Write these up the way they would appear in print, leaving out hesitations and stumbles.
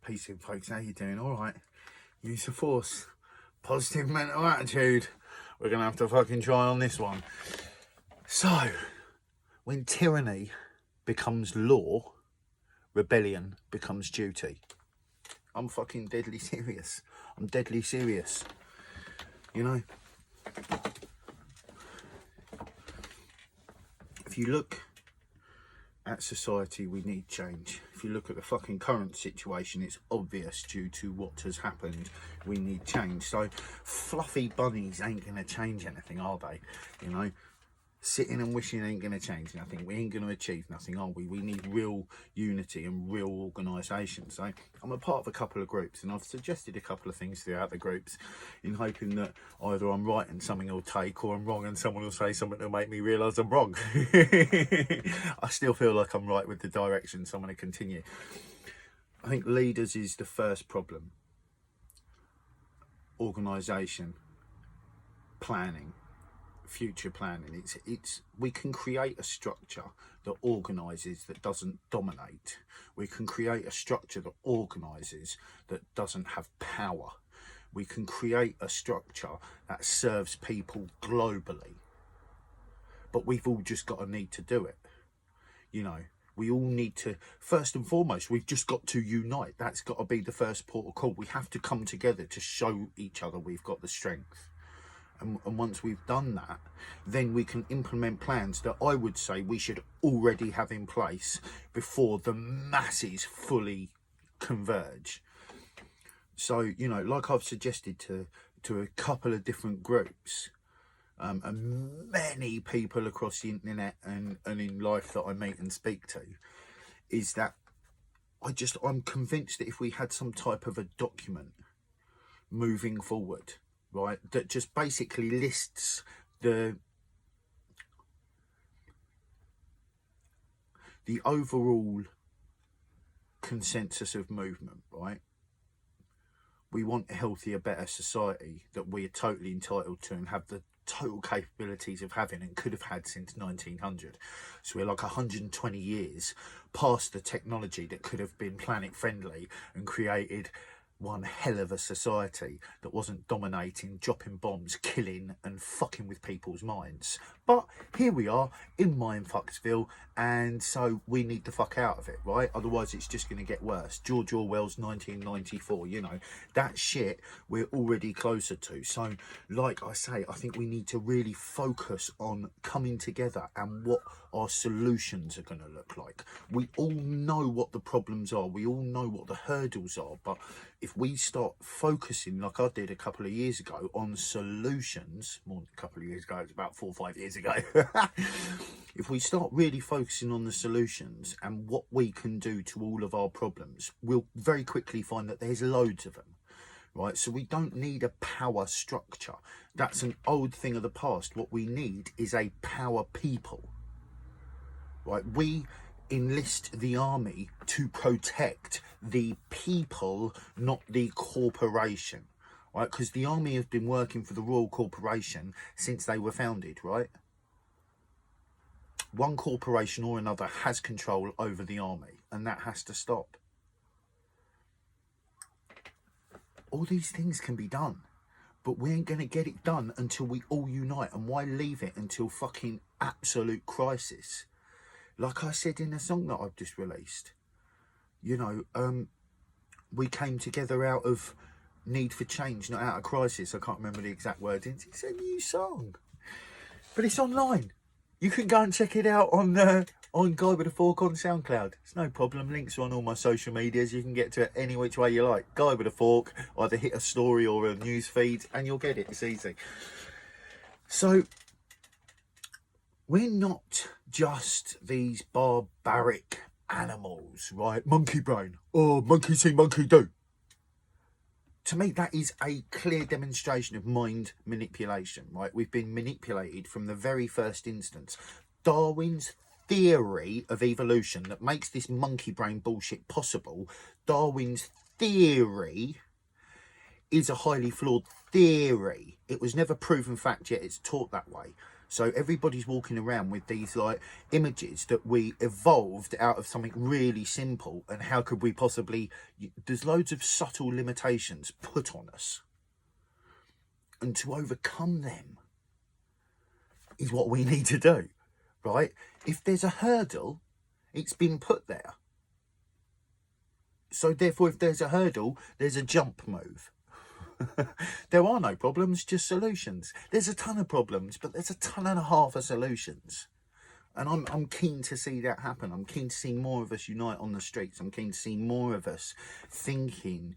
Peace in, folks. How you doing? All right. Use the force. Positive mental attitude. We're going to have to fucking try on this one. So, when tyranny becomes law, rebellion becomes duty. I'm fucking deadly serious. I'm deadly serious. You know? If you look at society, we need change. If you look at the fucking current situation, it's obvious due to what has happened, we need change. So fluffy bunnies ain't gonna change anything, are they? You know, sitting and wishing ain't gonna change nothing. We ain't gonna achieve nothing, are we? We need real unity and real organisation. So I'm a part of a couple of groups, and I've suggested a couple of things throughout the groups in hoping that either I'm right and something will take, or I'm wrong and someone will say something that'll make me realise I'm wrong. I still feel like I'm right with the direction, so I'm going to continue. I think leaders is the first problem. Organisation, planning, future planning. It's we can create a structure that organises, that doesn't dominate. We can create a structure that organises, that doesn't have power. We can create a structure that serves people globally, but we've all just got a need to do it. You know, we all need to, first and foremost, we've just got to unite. That's got to be the first port of call. We have to come together to show each other we've got the strength. And once we've done that, then we can implement plans that I would say we should already have in place before the masses fully converge. So, you know, like I've suggested to a couple of different groups, and many people across the internet and in life that I meet and speak to, is that I'm convinced that if we had some type of a document moving forward, right, that just basically lists the overall consensus of movement, right? We want a healthier, better society that we are totally entitled to and have the total capabilities of having and could have had since 1900. So we're like 120 years past the technology that could have been planet friendly and created one hell of a society that wasn't dominating, dropping bombs, killing and fucking with people's minds. But here we are in Mindfucksville, and so we need the fuck out of it, right? Otherwise it's just going to get worse. George Orwell's 1994, you know, that shit we're already closer to. So like I say, I think we need to really focus on coming together and what our solutions are going to look like. We all know what the problems are, we all know what the hurdles are, but if we start focusing, like I did a couple of years ago, on solutions, more than a couple of years ago, it's about 4 or 5 years ago, if we start really focusing on the solutions and what we can do to all of our problems, we'll very quickly find that there's loads of them, right? So we don't need a power structure. That's an old thing of the past. What we need is a power people, right? We enlist the army to protect the people, not the corporation, right? Because the army has been working for the Royal Corporation since they were founded, right? One corporation or another has control over the army, and that has to stop. All these things can be done, but we ain't going to get it done until we all unite. And why leave it until fucking absolute crisis? Like I said in a song that I've just released, you know, we came together out of need for change, not out of crisis. I can't remember the exact wordings. It's a new song, but it's online. You can go and check it out on Guy with a Fork on SoundCloud. It's no problem. Links are on all my social medias. You can get to it any which way you like. Guy with a Fork. Either hit a story or a news feed, and you'll get it. It's easy. So we're not just these barbaric animals, right? Monkey brain. Oh, monkey see, monkey do. To me, that is a clear demonstration of mind manipulation, right? We've been manipulated from the very first instance. Darwin's theory of evolution that makes this monkey brain bullshit possible, Darwin's theory is a highly flawed theory. It was never proven fact, yet it's taught that way. So everybody's walking around with these like images that we evolved out of something really simple. And how could we possibly, there's loads of subtle limitations put on us. And to overcome them is what we need to do, right? If there's a hurdle, it's been put there. So therefore, if there's a hurdle, there's a jump move. There are no problems, just solutions. There's a ton of problems, but there's a ton and a half of solutions. And I'm keen to see that happen. I'm keen to see more of us unite on the streets. I'm keen to see more of us thinking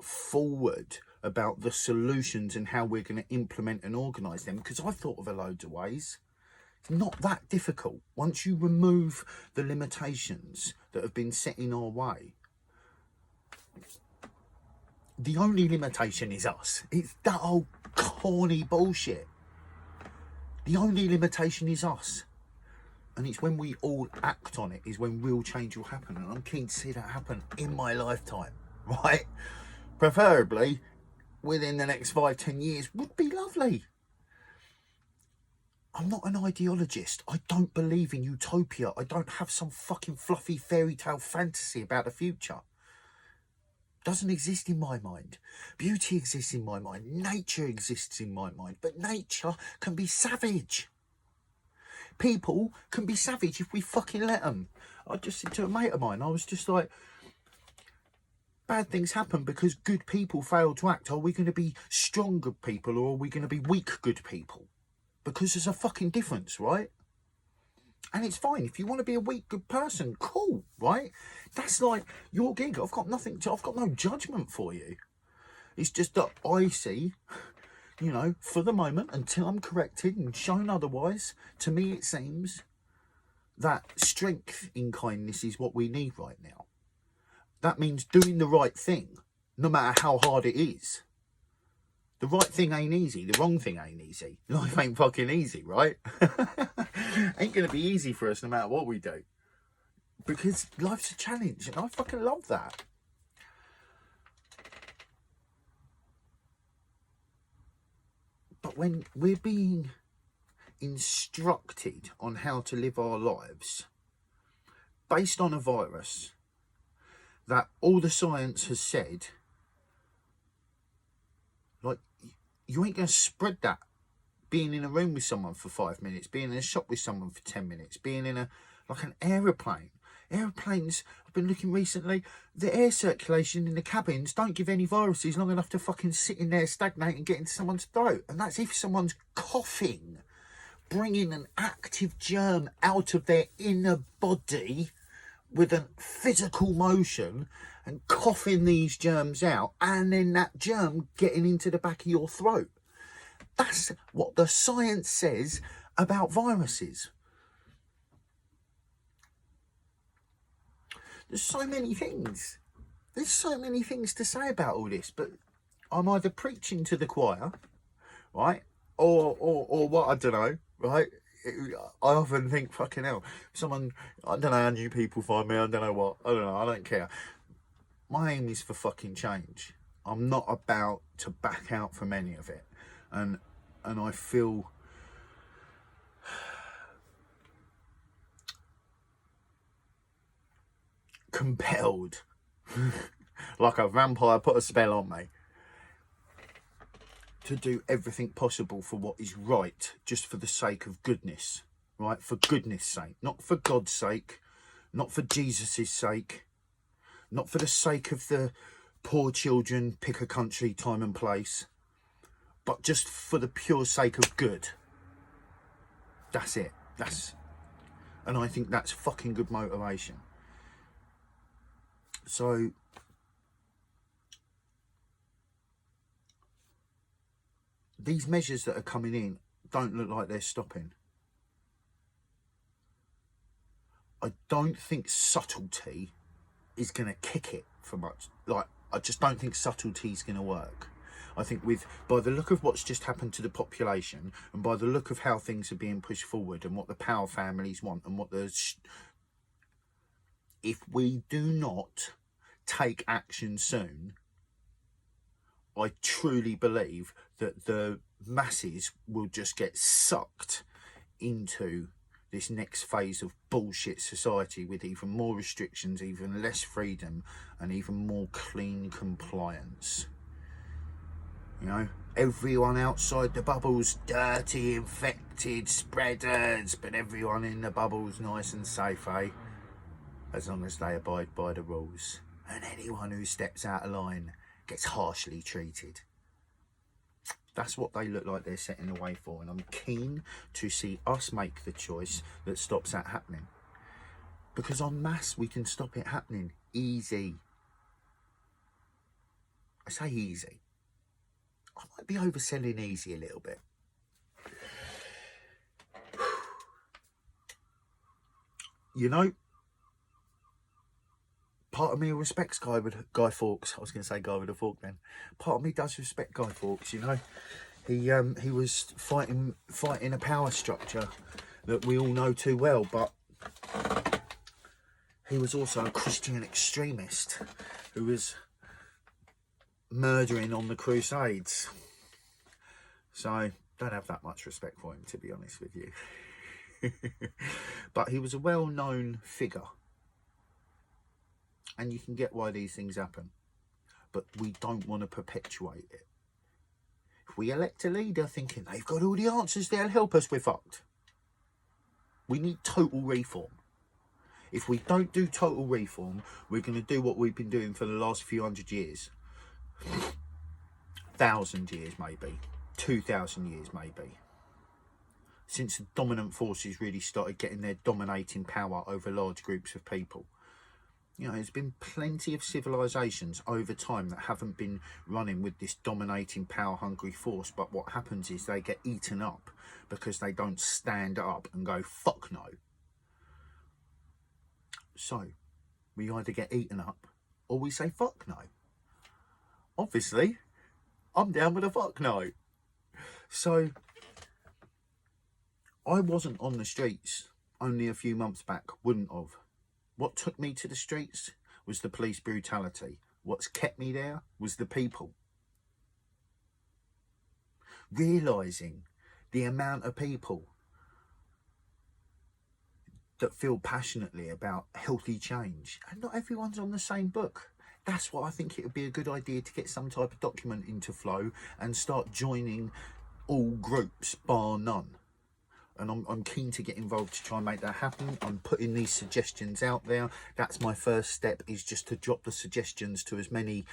forward about the solutions and how we're going to implement and organise them. Because I've thought of a load of ways. It's not that difficult. Once you remove the limitations that have been set in our way, the only limitation is us. It's that old corny bullshit. The only limitation is us. And it's when we all act on it is when real change will happen. And I'm keen to see that happen in my lifetime, right? Preferably within the next 5-10 years would be lovely. I'm not an ideologist. I don't believe in utopia. I don't have some fucking fluffy fairy tale fantasy about the future. Doesn't exist in my mind. Beauty exists in my mind. Nature exists in my mind. But nature can be savage. People can be savage if we fucking let them. I just said to a mate of mine, I was just like, bad things happen because good people fail to act. Are we going to be strong good people or are we going to be weak good people? Because there's a fucking difference, right? And it's fine. If you want to be a weak, good person, cool, right? That's like your gig. I've got no judgment for you. It's just that I see, you know, for the moment, until I'm corrected and shown otherwise, to me it seems that strength in kindness is what we need right now. That means doing the right thing, no matter how hard it is. The right thing ain't easy. The wrong thing ain't easy. Life ain't fucking easy, right? Ain't going to be easy for us no matter what we do. Because life's a challenge. And I fucking love that. But when we're being instructed on how to live our lives based on a virus that all the science has said, like, you ain't going to spread that being in a room with someone for 5 minutes, being in a shop with someone for 10 minutes, being in an aeroplane. Aeroplanes, I've been looking recently, the air circulation in the cabins don't give any viruses long enough to fucking sit in there, stagnate and get into someone's throat. And that's if someone's coughing, bringing an active germ out of their inner body with a physical motion and coughing these germs out, and then that germ getting into the back of your throat. That's what the science says about viruses. There's so many things. There's so many things to say about all this, but I'm either preaching to the choir, right, or what, I don't know, right? I often think, fucking hell, someone, I don't know how new people find me, I don't know what, I don't know, I don't care. My aim is for fucking change. I'm not about to back out from any of it. And I feel compelled, like a vampire put a spell on me, to do everything possible for what is right, just for the sake of goodness, right? For goodness sake, not for God's sake, not for Jesus's sake, not for the sake of the poor children, pick a country, time and place, but just for the pure sake of good. That's it. And I think that's fucking good motivation. So these measures that are coming in don't look like they're stopping. I don't think subtlety is going to kick it for much. Like, I just don't think subtlety is going to work. I think by the look of what's just happened to the population, and by the look of how things are being pushed forward, and what the power families want, and what if we do not take action soon, I truly believe that the masses will just get sucked into this next phase of bullshit society with even more restrictions, even less freedom, and even more clean compliance. You know, everyone outside the bubble's dirty, infected spreaders, but everyone in the bubble's nice and safe, eh? As long as they abide by the rules. And anyone who steps out of line gets harshly treated. That's what they look like they're setting the way for, and I'm keen to see us make the choice that stops that happening. Because en masse, we can stop it happening. Easy. I say easy. I might be overselling easy a little bit. You know, part of me respects Guy Fawkes. I was going to say Guy with a fork then. Part of me does respect Guy Fawkes, you know. He was fighting a power structure that we all know too well, but he was also a Christian extremist who was murdering on the Crusades. So I don't have that much respect for him, to be honest with you. But he was a well-known figure. And you can get why these things happen. But we don't want to perpetuate it. If we elect a leader thinking they've got all the answers, they'll help us, we're fucked. We need total reform. If we don't do total reform, we're going to do what we've been doing for the last few hundred years. 1,000 years maybe. 2,000 years maybe. Since the dominant forces really started getting their dominating power over large groups of people. You know, there's been plenty of civilizations over time that haven't been running with this dominating power-hungry force, but what happens is they get eaten up because they don't stand up and go, fuck no. So, we either get eaten up or we say fuck no. Obviously, I'm down with a fuck no. So, I wasn't on the streets only a few months back, wouldn't have. What took me to the streets was the police brutality. What's kept me there was the people. Realising the amount of people that feel passionately about healthy change. And not everyone's on the same book. That's why I think it would be a good idea to get some type of document into flow and start joining all groups, bar none. And I'm keen to get involved to try and make that happen. I'm putting these suggestions out there. That's my first step, is just to drop the suggestions to as many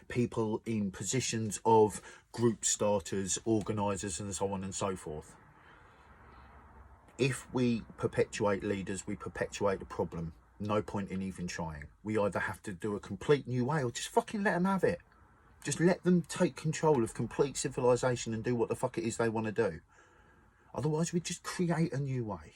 people in positions of group starters, organisers and so on and so forth. If we perpetuate leaders, we perpetuate the problem. No point in even trying. We either have to do a complete new way or just fucking let them have it. Just let them take control of complete civilization and do what the fuck it is they want to do. Otherwise, we just create a new way.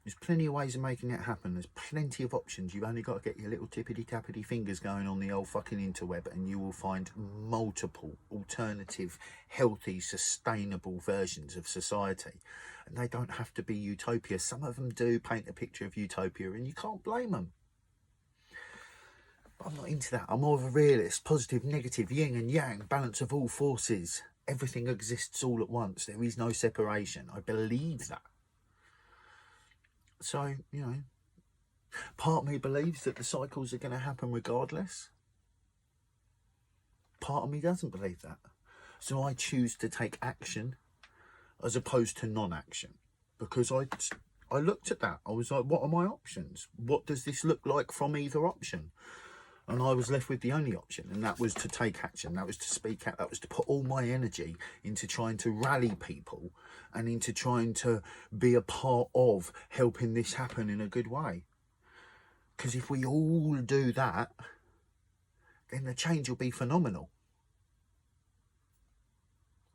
There's plenty of ways of making it happen. There's plenty of options. You've only got to get your little tippity-tappity fingers going on the old fucking interweb and you will find multiple alternative, healthy, sustainable versions of society. And they don't have to be utopia. Some of them do paint a picture of utopia and you can't blame them. But I'm not into that. I'm more of a realist, positive, negative, yin and yang, balance of all forces. Everything exists all at once. There is no separation. I believe that. So, you know, part of me believes that the cycles are going to happen regardless. Part of me doesn't believe that. So I choose to take action as opposed to non-action. Because I looked at that. I was like, what are my options? What does this look like from either option? And I was left with the only option, and that was to take action. That was to speak out. That was to put all my energy into trying to rally people and into trying to be a part of helping this happen in a good way. Because if we all do that, then the change will be phenomenal.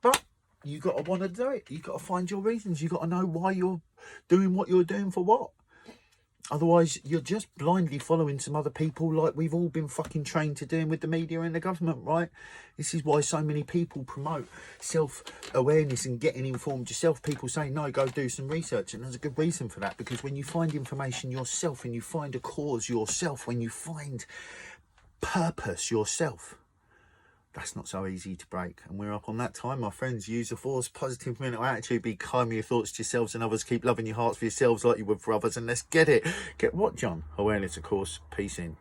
But you got to want to do it. You got to find your reasons. You got to know why you're doing what you're doing for what. Otherwise, you're just blindly following some other people like we've all been fucking trained to doing with the media and the government, right? This is why so many people promote self-awareness and getting informed yourself. People say, no, go do some research. And there's a good reason for that, because when you find information yourself, when you find a cause yourself, when you find purpose yourself, That's not so easy to break. And we're up on that time, my friends. Use the force, positive mental attitude, be kind with your thoughts to yourselves and others. Keep loving your hearts for yourselves like you would for others. And let's get it. Get what, John? Awareness, of course. Peace in.